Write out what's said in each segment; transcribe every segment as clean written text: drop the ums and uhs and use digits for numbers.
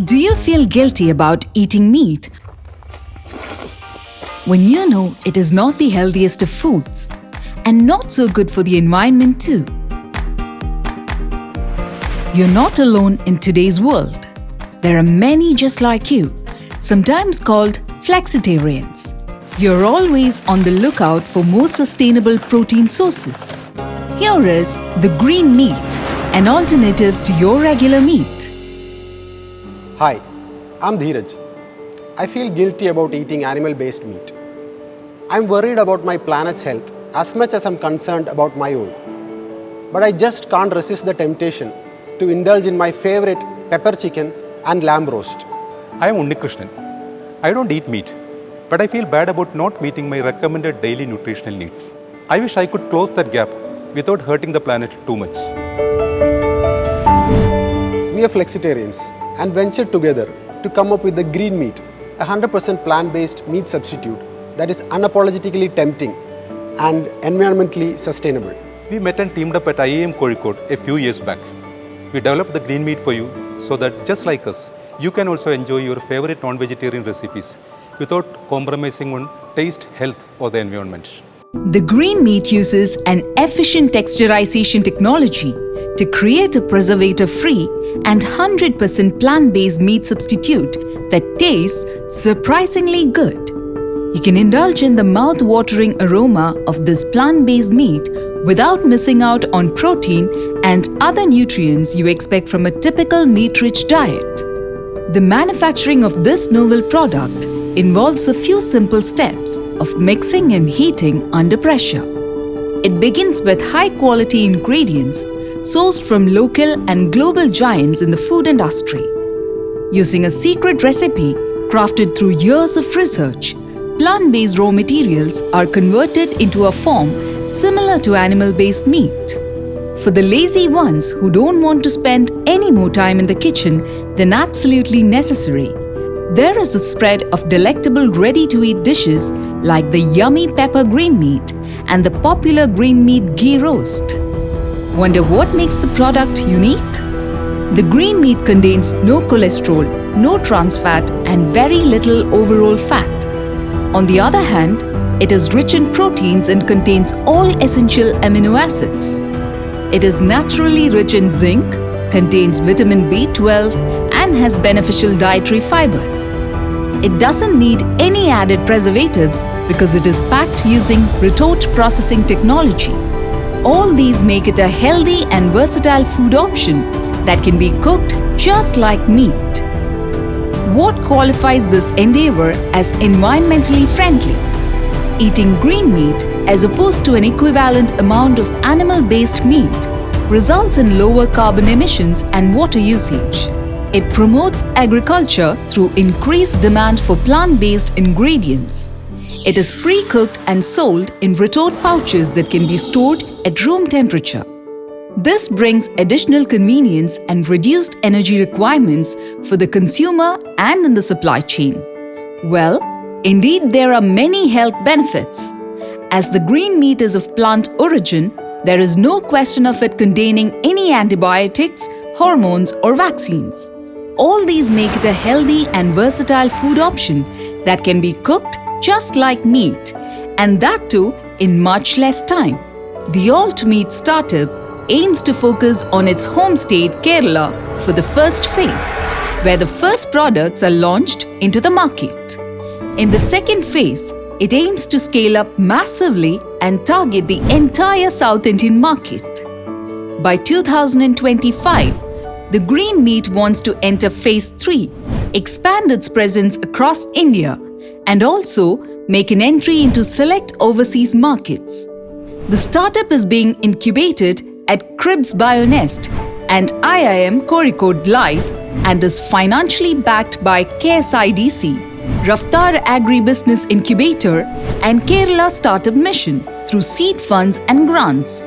Do you feel guilty about eating meat when you know it is not the healthiest of foods and not so good for the environment too? You're not alone in today's world. There are many just like you, sometimes called flexitarians. You're always on the lookout for more sustainable protein sources. Here is the green meat, an alternative to your regular meat. Hi, I'm Dheeraj. I feel guilty about eating animal-based meat. I'm worried about my planet's health as much as I'm concerned about my own. But I just can't resist the temptation to indulge in my favorite pepper chicken and lamb roast. I am Unnikrishnan. I don't eat meat, but I feel bad about not meeting my recommended daily nutritional needs. I wish I could close that gap without hurting the planet too much. We are flexitarians and ventured together to come up with the green meat, a 100% plant-based meat substitute that is unapologetically tempting and environmentally sustainable. We met and teamed up at IIM Kozhikode a few years back. We developed the green meat for you so that just like us, you can also enjoy your favorite non-vegetarian recipes without compromising on taste, health or the environment. The green meat uses an efficient texturization technology to create a preservative-free and 100% plant-based meat substitute that tastes surprisingly good. You can indulge in the mouth-watering aroma of this plant-based meat without missing out on protein and other nutrients you expect from a typical meat-rich diet. The manufacturing of this novel product involves a few simple steps of mixing and heating under pressure. It begins with high-quality ingredients sourced from local and global giants in the food industry. Using a secret recipe crafted through years of research, plant-based raw materials are converted into a form similar to animal-based meat. For the lazy ones who don't want to spend any more time in the kitchen than absolutely necessary, there is a spread of delectable ready-to-eat dishes like the yummy pepper green meat and the popular green meat ghee roast. Wonder what makes the product unique? The green meat contains no cholesterol, no trans fat, and very little overall fat. On the other hand, it is rich in proteins and contains all essential amino acids. It is naturally rich in zinc, contains vitamin B12, and has beneficial dietary fibers. It doesn't need any added preservatives because it is packed using retort processing technology. All these make it a healthy and versatile food option that can be cooked just like meat. What qualifies this endeavor as environmentally friendly? Eating green meat as opposed to an equivalent amount of animal-based meat results in lower carbon emissions and water usage. It promotes agriculture through increased demand for plant-based ingredients. It is pre-cooked and sold in retort pouches that can be stored at room temperature. This brings additional convenience and reduced energy requirements for the consumer and in the supply chain. Well, indeed there are many health benefits. As the green meat is of plant origin, there is no question of it containing any antibiotics, hormones or vaccines. All these make it a healthy and versatile food option that can be cooked just like meat, and that too in much less time. The Alt Meat startup aims to focus on its home state Kerala for the first phase, where the first products are launched into the market. In the second phase, it aims to scale up massively and target the entire South Indian market. By 2025, the green meat wants to enter phase 3, expand its presence across India, and also make an entry into select overseas markets. The startup is being incubated at Cribs Bionest and IIM Kozhikode Live and is financially backed by KSIDC, Raftar Agribusiness Incubator and Kerala Startup Mission through seed funds and grants.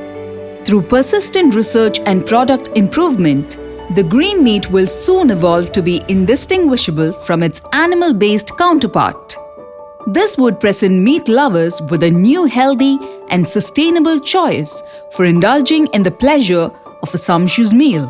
Through persistent research and product improvement, the green meat will soon evolve to be indistinguishable from its animal-based counterpart. This would present meat lovers with a new healthy and sustainable choice for indulging in the pleasure of a sumptuous meal.